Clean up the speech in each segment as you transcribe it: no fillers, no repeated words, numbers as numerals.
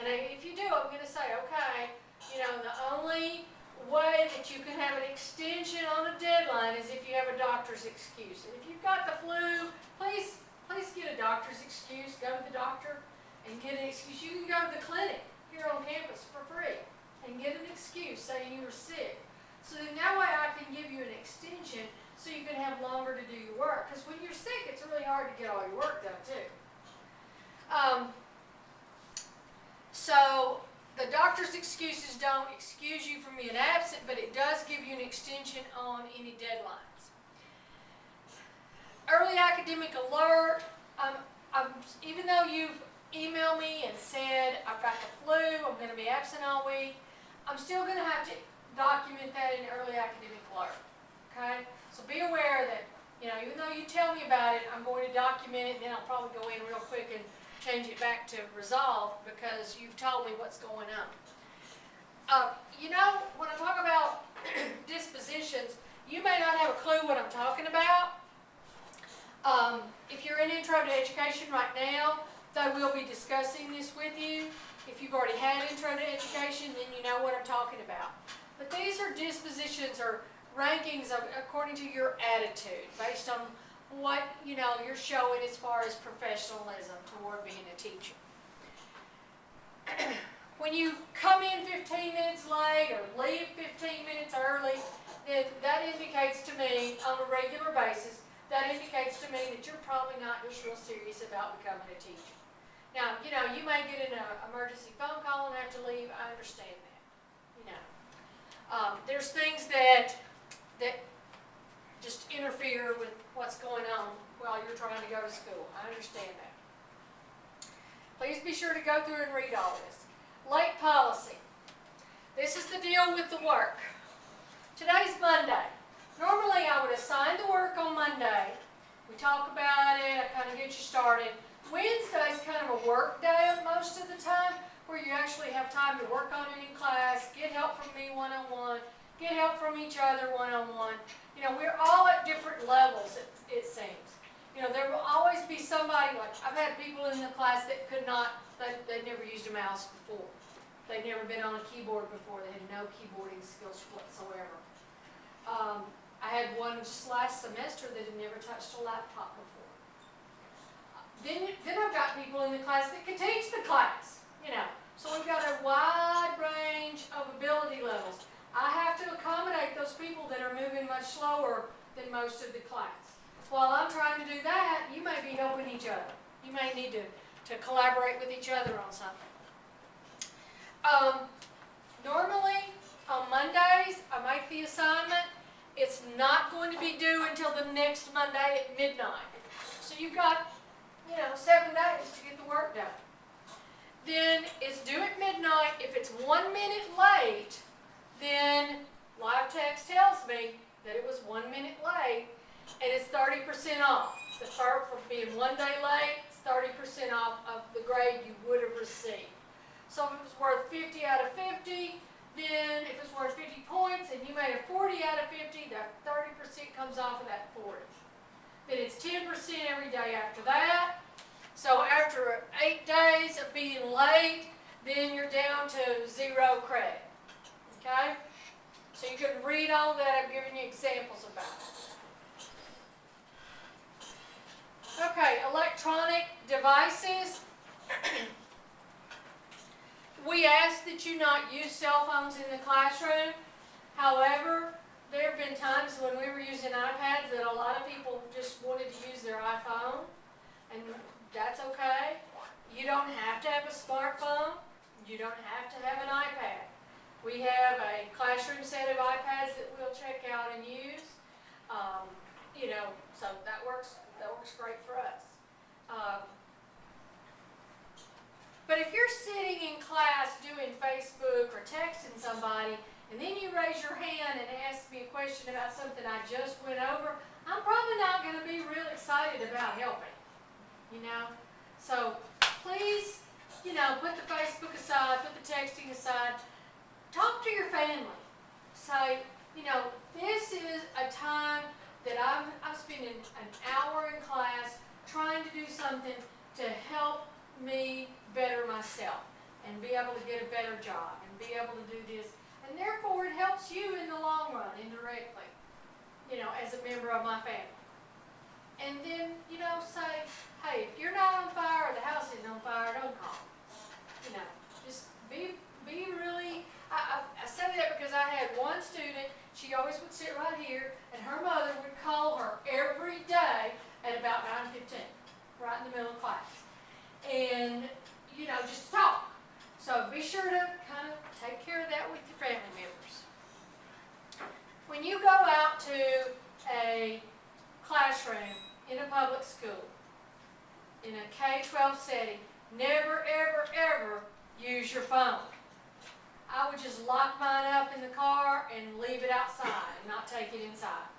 And if you do, I'm going to say, okay, you know, the only way that you can have an extension on a deadline is if you have a doctor's excuse. And if you've got the flu, please get a doctor's excuse. Go to the doctor and get an excuse. You can go to the clinic here on campus for free and get an excuse saying you were sick. So then that way I can give you an extension so you can have longer to do your work. Because when you're sick, it's really hard to get all your work done too. So the doctor's excuses don't excuse you from being absent, but it does give you an extension on any deadlines. Early academic alert. Even though you've emailed me and said, I've got the flu, I'm going to be absent all week, I'm still going to have to document that in early academic alert. Okay? So be aware that, you know, even though you tell me about it, I'm going to document it, and then I'll probably go in real quick and change it back to resolve because you've told me what's going on. You know, when I talk about dispositions, you may not have a clue what I'm talking about. If you're in Intro to Education right now, they will be discussing this with you. If you've already had Intro to Education, then you know what I'm talking about. But these are dispositions or rankings according to your attitude, based on what, you know, you're showing as far as professionalism toward being a teacher. When you come in 15 minutes late or leave 15 minutes early, then that indicates to me on a regular basis, that indicates to me that you're probably not just real serious about becoming a teacher. Now, you know, you may get an emergency phone call and have to leave. I understand that. You know, there's things that just interfere with what's going on while you're trying to go to school. I understand that. Please be sure to go through and read all this. Late policy. This is the deal with the work. Today's Monday. Normally I would assign the work on Monday. We talk about it, I kind of get you started. Wednesday's kind of a work day most of the time, where you actually have time to work on it in class, get help from me one-on-one, get help from each other one-on-one. You know, we're all at different levels, it seems. You know, there will always be somebody, like I've had people in the class that could not, they'd never used a mouse before. They'd never been on a keyboard before. They had no keyboarding skills whatsoever. I had one just last semester that had never touched a laptop before. Then I've got people in the class that can teach the class, you know. So we've got a wide range of ability levels. I have to accommodate those people that are moving much slower than most of the class. While I'm trying to do that, you may be helping each other. You may need to collaborate with each other on something. Normally, on Mondays, I make the assignment. It's not going to be due until the next Monday at midnight. So you've got, you know, 7 days to get the work done. Then it's due at midnight. If it's 1 minute late, then Live Text tells me that it was 1 minute late, and it's 30% off. The for being 1 day late, it's 30% off of the grade you would have received. So if it was worth 50 out of 50, then if it's worth 50 points and you made a 40 out of 50, that 30% comes off of that 40. Then it's 10% every day after that. So after 8 days of being late, then you're down to 0 credit. Okay? So you can read all that. I've given you examples about it. Okay, electronic devices. We ask that you not use cell phones in the classroom. However, there have been times when we were using iPads that a lot of people just wanted to use their iPhone, and that's okay. You don't have to have a smartphone. You don't have to have an iPad. We have a classroom set of iPads that we'll check out and use. You know, so that works great for us. But if you're sitting in class doing Facebook or texting somebody, and then you raise your hand and ask me a question about something I just went over, I'm probably not going to be real excited about helping, you know. So please, you know, put the Facebook aside, put the texting aside. Talk to your family. Say, you know, this is a time that I'm spending an hour in class trying to do something to help me better myself. and be able to get a better job and be able to do this. And therefore, it helps you in the long run, indirectly, you know, as a member of my family. And then, you know, say, hey, if you're not on fire or the house isn't on fire, don't call me. You know, just be really, I said that because I had one student, she always would sit right here, and her mother would call her every day at about 9:15, right in the middle of class. And, you know, just talk. So be sure to kind of take care of that with your family members. When you go out to a classroom in a public school, in a K-12 setting, never, ever, ever use your phone. I would just lock mine up in the car and leave it outside and not take it inside.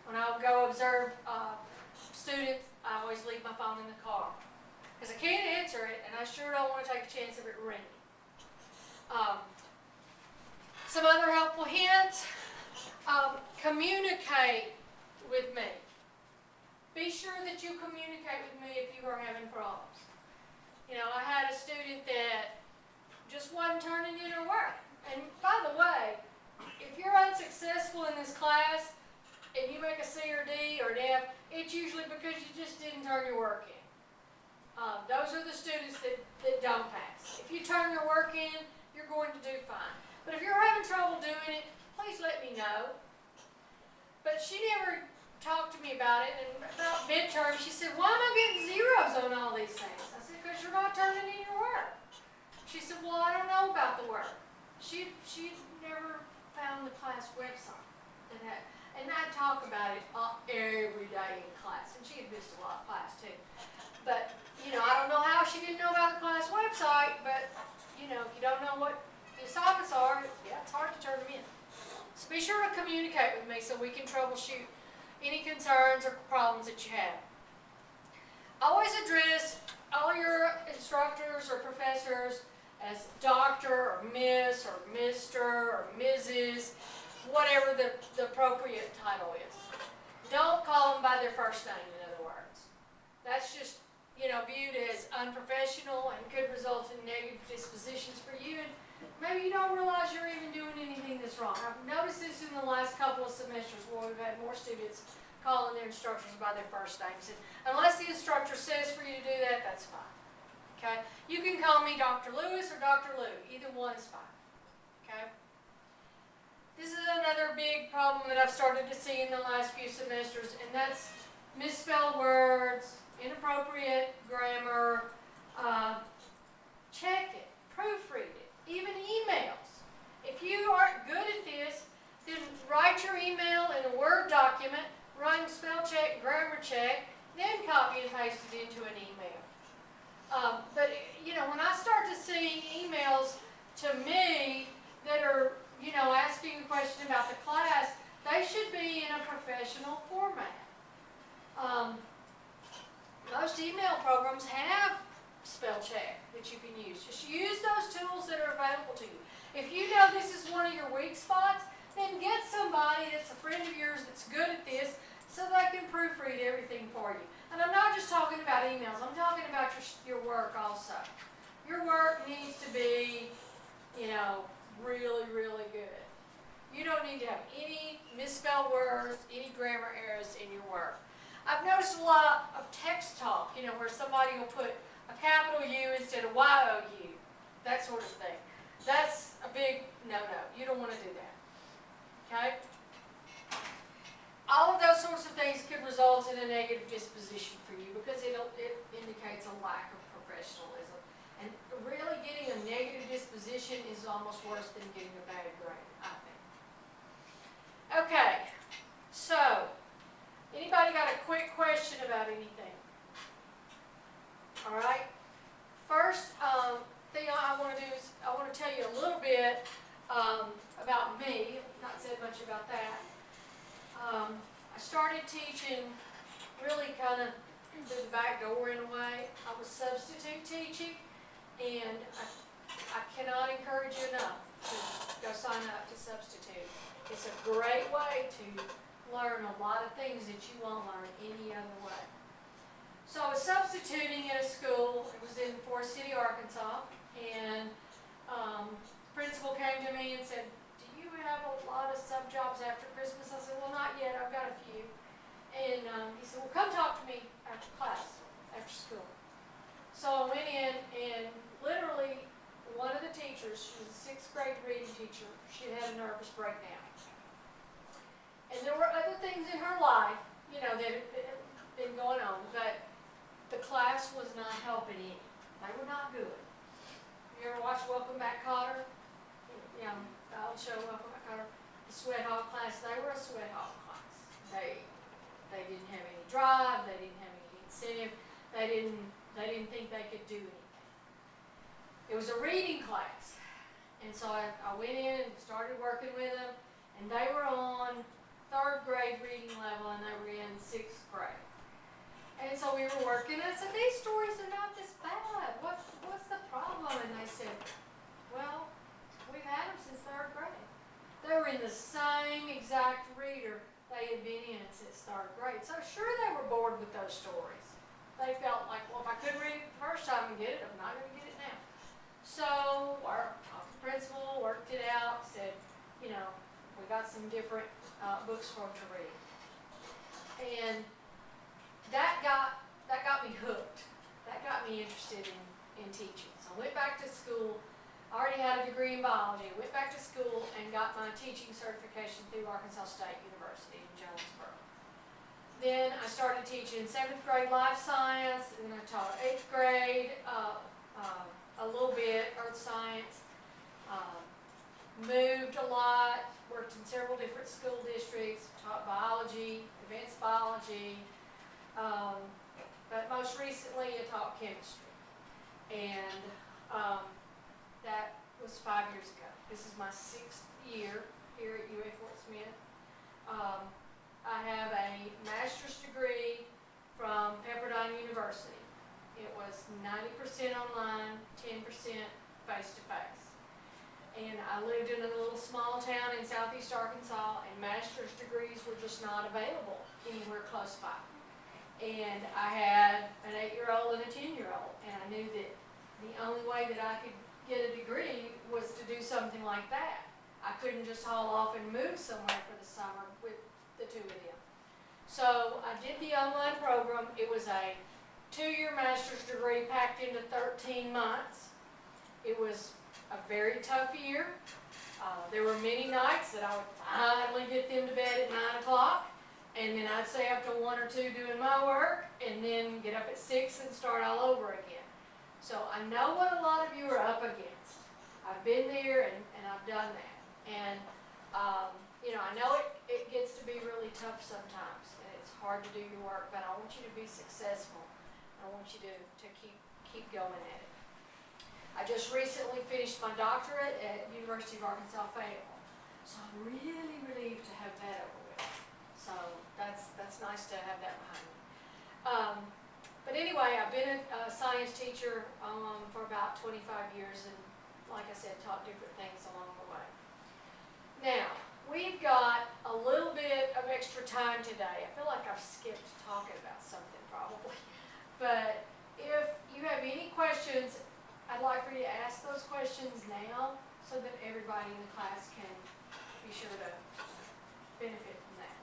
When I would go observe students, I always leave my phone in the car. Because I can't answer it, and I sure don't want to take a chance of it ringing. Some other helpful hints. Communicate with me. Be sure that you communicate with me if you are having problems. You know, I had a student that just wasn't turning in her work. And by the way, if you're unsuccessful in this class and you make a C or D or an F, it's usually because you just didn't turn your work in. Those are the students that don't pass. If you turn your work in, you're going to do fine. But if you're having trouble doing it, please let me know. But she never talked to me about it, and about midterm, she said, why am I getting zeros on all these things? I said, because you're not turning in your work. She said, well, I don't know about the work. She never found the class website. And I talk about it every day in class, and she had missed a lot of class too. But, you know, I don't know how she didn't know about the class website, but, you know, if you don't know what the assignments are, yeah, it's hard to turn them in. So be sure to communicate with me so we can troubleshoot any concerns or problems that you have. Always address all your instructors or professors as Dr. or Miss or Mr. or Mrs., whatever the appropriate title is. Don't call them by their first name, in other words. That's just, you know, viewed as unprofessional and could result in negative dispositions for you. And maybe you don't realize you're even doing anything that's wrong. I've noticed this in the last couple of semesters where we've had more students calling their instructors by their first names. And unless the instructor says for you to do that, that's fine. Okay? You can call me Dr. Lewis or Dr. Lou. Either one is fine. Okay? This is another big problem that I've started to see in the last few semesters, and that's misspelled words, inappropriate grammar. Check it, proofread it, even emails. If you aren't good at this, then write your email in a Word document, run spell check, grammar check, then copy and paste it into an email. But, you know, when I start to see emails to me that are, you know, asking a question about the class, they should be in a professional format. Most email programs have spell check that you can use. Just use those tools that are available to you. If you know this is one of your weak spots, then get somebody that's a friend of yours that's good at this so they can proofread everything for you. And I'm not just talking about emails, I'm talking about your work also. Your work needs to be, you know, really, really good. You don't need to have any misspelled words, any grammar errors in your work. I've noticed a lot of text talk, you know, where somebody will put a capital U instead of Y-O-U, that sort of thing. That's a big no-no. You don't want to do that. Okay? All of those sorts of things could result in a negative disposition for you because it indicates a lack of professionalism. And really getting a negative disposition is almost worse than getting a bad grade, I think. Okay, so, anybody got a quick question about anything? All right. First thing I want to do is I want to tell you a little bit about me. Not said much about that. I started teaching really kind of through the back door in a way. I was substitute teaching, and I cannot encourage you enough to go sign up to substitute. It's a great way to learn a lot of things that you won't learn any other way. So I was substituting in a school. It was in Forest City, Arkansas. And principal came to me and said, do you have a lot of sub jobs after Christmas? I said, well, not yet, I've got a few. And he said, well, come talk to me after class, after school. So I went in, and literally one of the teachers, she was a 6th grade reading teacher, she had a nervous breakdown. And there were other things in her life, you know, that had been going on, but the class was not helping any. They were not good. You ever watch Welcome Back, Kotter? You know, the old show Welcome Back, Kotter? The sweat hog class, they were a sweat hog class. They didn't have any drive, they didn't have any incentive, they didn't think they could do anything. It was a reading class. And so I went in and started working with them, and they were on 3rd grade reading level, and they were in 6th grade. And so we were working, and I said, these stories are not this bad. What's the problem? And they said, well, we've had them since 3rd grade. They were in the same exact reader they had been in since 3rd grade. So sure, they were bored with those stories. They felt like, well, if I couldn't read it the first time and get it, I'm not going to get it now. So our principal worked it out, said, you know, we got some different books for them to read. And that got me hooked. That got me interested in teaching. So I went back to school. I already had a degree in biology. I went back to school and got my teaching certification through Arkansas State University in Jonesboro. Then I started teaching 7th grade life science, and then I taught 8th grade, a little bit earth science. Moved a lot, worked in several different school districts, taught biology, advanced biology, but most recently I taught chemistry. And that was 5 years ago. This is my 6th year here at UA Fort Smith. I have a master's degree from Pepperdine University. It was 90% online, 10% face-to-face. And I lived in a little small town in southeast Arkansas, and master's degrees were just not available anywhere close by. And I had an 8-year-old and a 10-year-old, and I knew that the only way that I could get a degree was to do something like that. I couldn't just haul off and move somewhere for the summer with the two of them. So I did the online program. It was a 2-year master's degree packed into 13 months. It was a very tough year. There were many nights that I would finally get them to bed at 9 o'clock, and then I'd stay up till 1 or 2 doing my work, and then get up at 6 and start all over again. So I know what a lot of you are up against. I've been there and I've done that. And you know, I know it gets to be really tough sometimes, and it's hard to do your work, but I want you to be successful. I want you to keep going at it. I just recently finished my doctorate at University of Arkansas Fayetteville, so I'm really relieved to have that over with. So that's nice to have that behind me. But anyway, I've been a science teacher for about 25 years, and like I said, taught different things along the way. Now, we've got a little bit of extra time today. I feel like I've skipped talking about something probably. But if you have any questions, I'd like for you to ask those questions now so that everybody in the class can be sure to benefit from that.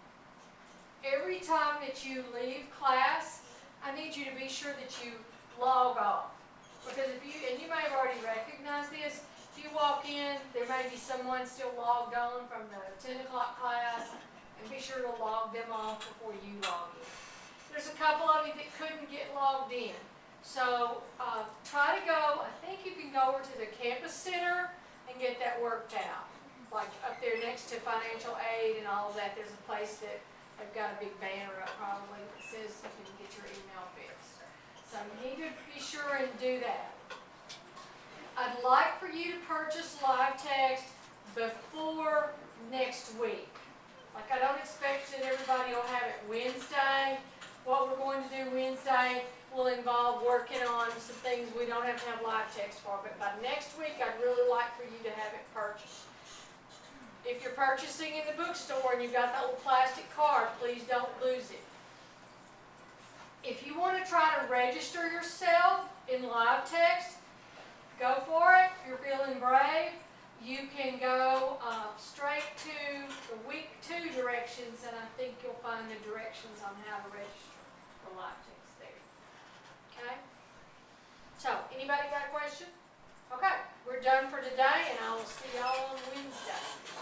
Every time that you leave class, I need you to be sure that you log off. Because if you, and you may have already recognized this, if you walk in, there may be someone still logged on from the 10 o'clock class, and be sure to log them off before you log in. There's a couple of you that couldn't get logged in. So try to go, I think you can go over to the campus center and get that worked out. Like up there next to financial aid and all of that, there's a place that they've got a big banner up probably that says you can get your email fixed. So you need to be sure and do that. I'd like for you to purchase LiveText before next week. Like I don't expect that everybody will have it Wednesday. What we're going to do Wednesday will involve working on some things we don't have to have LiveText for, but by next week I'd really like for you to have it purchased. If you're purchasing in the bookstore and you've got that little plastic card, please don't lose it. If you want to try to register yourself in LiveText, go for it. If you're feeling brave, you can go straight to the week 2 directions, and I think you'll find the directions on how to register for LifeTix there. Okay? So, anybody got a question? Okay, we're done for today, and I will see y'all on Wednesday.